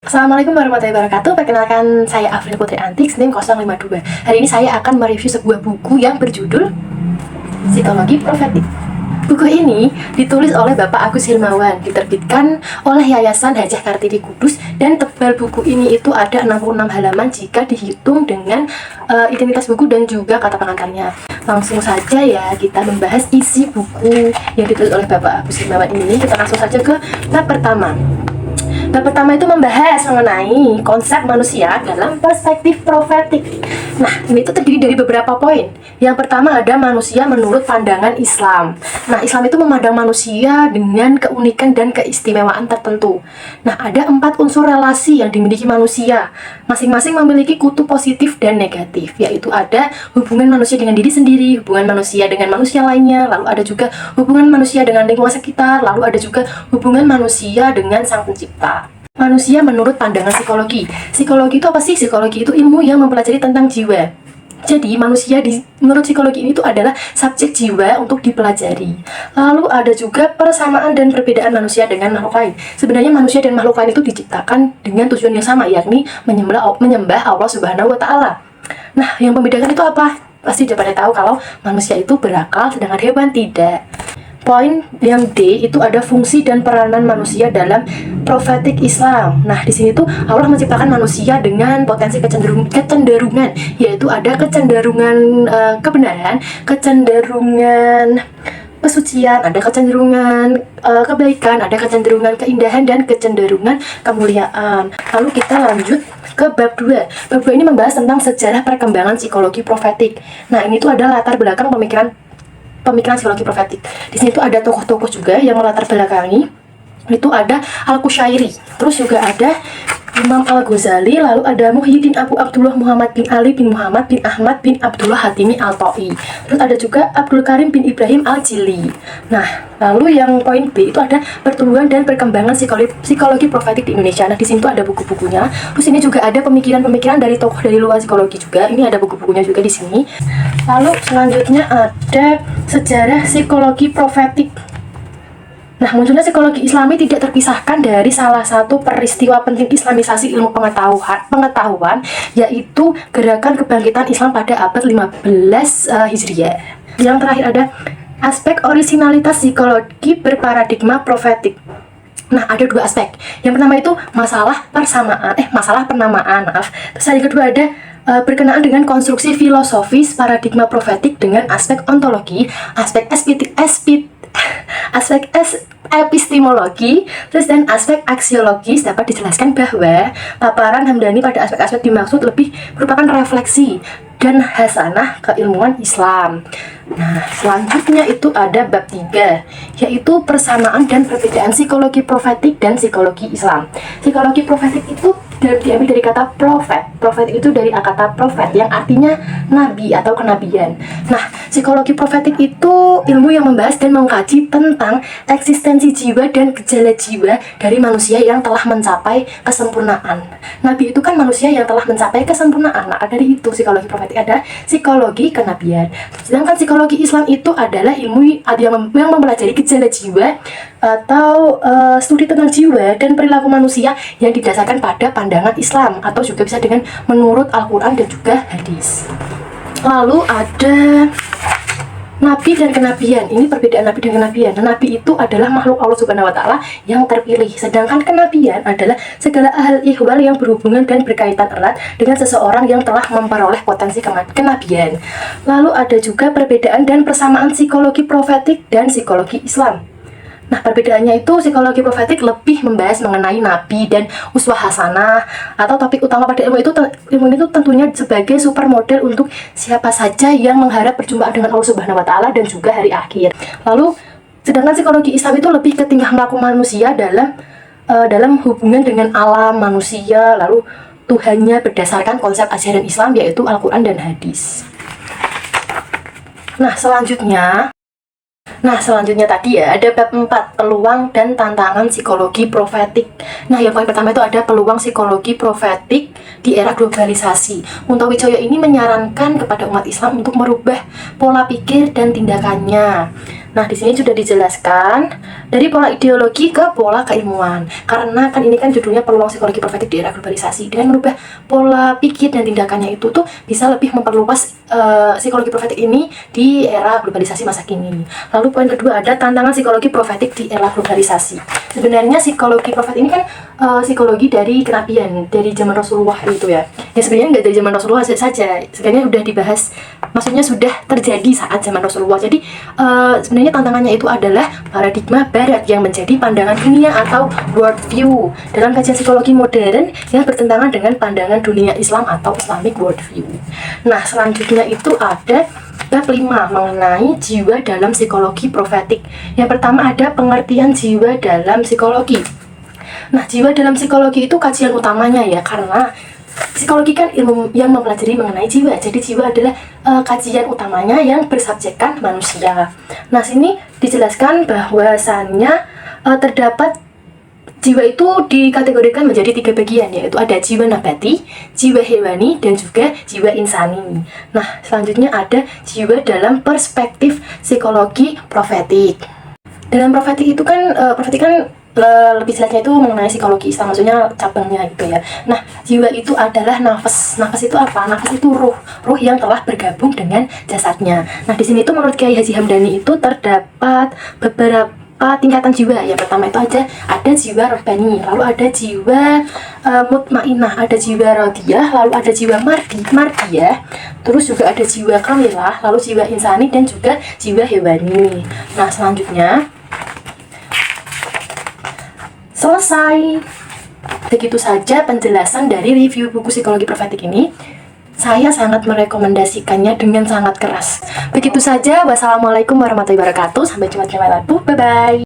Assalamualaikum warahmatullahi wabarakatuh. Perkenalkan, saya Afril Putri Antiks, NIM 052. Hari ini saya akan mereview sebuah buku yang berjudul Psikologi Profetik. Buku ini ditulis oleh Bapak Agus Hilmawan, diterbitkan oleh Yayasan Hajah Kartini Kudus, dan tebal buku ini itu ada 66 halaman jika dihitung dengan identitas buku dan juga kata pengantarnya. Langsung saja ya kita membahas isi buku yang ditulis oleh Bapak Agus Hilmawan ini. Kita langsung saja ke bab pertama. Bab pertama itu membahas mengenai konsep manusia dalam perspektif profetik. Nah, ini itu terdiri dari beberapa poin. Yang pertama ada manusia menurut pandangan Islam. Nah, Islam itu memandang manusia dengan keunikan dan keistimewaan tertentu. Nah, ada 4 unsur relasi yang dimiliki manusia. Masing-masing memiliki kutub positif dan negatif, yaitu ada hubungan manusia dengan diri sendiri, hubungan manusia dengan manusia lainnya, lalu ada juga hubungan manusia dengan lingkungan sekitar, lalu ada juga hubungan manusia dengan Sang Pencipta. Manusia menurut pandangan psikologi. Psikologi itu apa sih? Psikologi itu ilmu yang mempelajari tentang jiwa. Jadi manusia menurut psikologi ini itu adalah subjek jiwa untuk dipelajari. Lalu ada juga persamaan dan perbedaan manusia dengan makhluk lain. Sebenarnya manusia dan makhluk lain itu diciptakan dengan tujuan yang sama, yakni menyembah Allah Subhanahu wa Ta'ala. Nah, yang membedakan itu apa? Pasti udah pada tahu kalau manusia itu berakal sedangkan hewan tidak. Poin yang D itu ada fungsi dan peranan manusia dalam profetik Islam. Nah, di sini tuh Allah menciptakan manusia dengan potensi kecenderungan, yaitu ada kecenderungan kebenaran, kecenderungan kesucian, ada kecenderungan kebaikan, ada kecenderungan keindahan, dan kecenderungan kemuliaan. Lalu kita lanjut ke bab 2. Bab 2 ini membahas tentang sejarah perkembangan psikologi profetik. Nah, ini tuh ada latar belakang pemikiran psikologi profetik. Di sini tuh ada tokoh-tokoh juga yang melatar belakangi. Itu ada Al-Qushairi, terus juga ada Imam Al-Ghazali, lalu ada Muhyiddin Abu Abdullah Muhammad bin Ali bin Muhammad bin Ahmad bin Abdullah Hatimi Al-Ta'i. Terus ada juga Abdul Karim bin Ibrahim Al-Jili. Nah, lalu yang poin B itu ada pertumbuhan dan perkembangan psikologi profetik di Indonesia. Nah, di sini tuh ada buku-bukunya. Terus ini juga ada pemikiran-pemikiran dari tokoh dari luar psikologi juga. Ini ada buku-bukunya juga di sini. Lalu selanjutnya ada sejarah psikologi profetik. Nah, munculnya psikologi Islami tidak terpisahkan dari salah satu peristiwa penting Islamisasi ilmu pengetahuan, yaitu gerakan kebangkitan Islam pada abad 15 Hijriah. Yang terakhir ada aspek orisinalitas psikologi berparadigma profetik. Nah, ada 2 aspek. Yang pertama itu masalah penamaan. Terus yang kedua ada berkenaan dengan konstruksi filosofis paradigma profetik dengan aspek ontologi, aspek epistemologi, terus dan aspek aksiologis. Dapat dijelaskan bahwa paparan Hamdani pada aspek-aspek dimaksud lebih merupakan refleksi dan hasanah keilmuan Islam. Nah, selanjutnya itu ada bab 3, yaitu persamaan dan perbedaan psikologi profetik dan psikologi Islam. Psikologi profetik itu diambil dari kata profet. Profet itu dari kata profet yang artinya nabi atau kenabian. Nah, psikologi profetik itu ilmu yang membahas dan mengkaji tentang eksistensi jiwa dan gejala jiwa dari manusia yang telah mencapai kesempurnaan. Nabi itu kan manusia yang telah mencapai kesempurnaan. Nah, dari itu psikologi profetik ada psikologi kenabian. Sedangkan psikologi Islam itu adalah ilmu yang mempelajari gejala jiwa atau studi tentang jiwa dan perilaku manusia yang didasarkan pada pandangan Islam, atau juga bisa dengan menurut Al-Quran dan juga hadis. Lalu ada Nabi dan kenabian. Ini perbedaan Nabi dan kenabian. Nabi itu adalah makhluk Allah Subhanahu wa Ta'ala yang terpilih, sedangkan kenabian adalah segala hal ihwal yang berhubungan dan berkaitan erat dengan seseorang yang telah memperoleh potensi kenabian. Lalu ada juga perbedaan dan persamaan psikologi profetik dan psikologi Islam. Nah, perbedaannya itu psikologi profetik lebih membahas mengenai nabi dan uswah hasanah, atau topik utama pada ilmu itu tentunya sebagai supermodel untuk siapa saja yang mengharap perjumpaan dengan Allah Subhanahu wa Ta'ala dan juga hari akhir. Lalu sedangkan psikologi Islam itu lebih ke tingkah laku manusia dalam hubungan dengan alam manusia, lalu Tuhannya berdasarkan konsep ajaran Islam, yaitu Al-Quran dan hadis. Nah, selanjutnya tadi ya ada bab 4, peluang dan tantangan psikologi profetik. Nah, yang paling pertama itu ada peluang psikologi profetik di era globalisasi. Muntawijoyo ini menyarankan kepada umat Islam untuk merubah pola pikir dan tindakannya. Nah, di sini sudah dijelaskan dari pola ideologi ke pola keilmuan. Karena kan ini kan judulnya peluang psikologi profetik di era globalisasi. Dengan merubah pola pikir dan tindakannya itu tuh bisa lebih memperluas psikologi profetik ini di era globalisasi masa kini. Lalu poin kedua ada tantangan psikologi profetik di era globalisasi. Sebenarnya psikologi profetik ini kan psikologi dari kenabian, dari zaman Rasulullah itu ya. Ya sebenarnya nggak dari zaman Rasulullah saja. Sebenarnya udah dibahas, maksudnya sudah terjadi saat zaman Rasulullah. Jadi sebenarnya tantangannya itu adalah paradigma barat yang menjadi pandangan dunia atau world view dalam kajian psikologi modern yang bertentangan dengan pandangan dunia Islam atau Islamic world view. Nah, selanjutnya itu ada bab 5 mengenai jiwa dalam psikologi profetik. Yang pertama ada pengertian jiwa dalam psikologi. Nah, jiwa dalam psikologi itu kajian utamanya ya, karena psikologi kan ilmu yang mempelajari mengenai jiwa. Jadi jiwa adalah kajian utamanya yang bersubjekkan manusia. Nah, sini dijelaskan bahwasannya terdapat jiwa itu dikategorikan menjadi 3 bagian, yaitu ada jiwa nabati, jiwa hewani, dan juga jiwa insani. Nah, selanjutnya ada jiwa dalam perspektif psikologi profetik. Dalam profetik itu kan, lebih jelasnya itu mengenai psikologi Islam, maksudnya cabangnya gitu ya. Nah, jiwa itu adalah nafas. Nafas itu apa? Nafas itu ruh yang telah bergabung dengan jasadnya. Nah, di sini itu menurut Kiai Haji Hamdani itu terdapat beberapa tingkatan jiwa. Yang pertama itu ada jiwa rohani, lalu ada jiwa mutmainah, ada jiwa radiyah, lalu ada jiwa mardiyah, terus juga ada jiwa kamilah, lalu jiwa insani, dan juga jiwa hewani. Nah, selanjutnya selesai. Begitu saja penjelasan dari review buku psikologi profetik ini. Saya sangat merekomendasikannya dengan sangat keras. Begitu saja. Wassalamualaikum warahmatullahi wabarakatuh. Sampai jumpa di lain waktu. Bye-bye.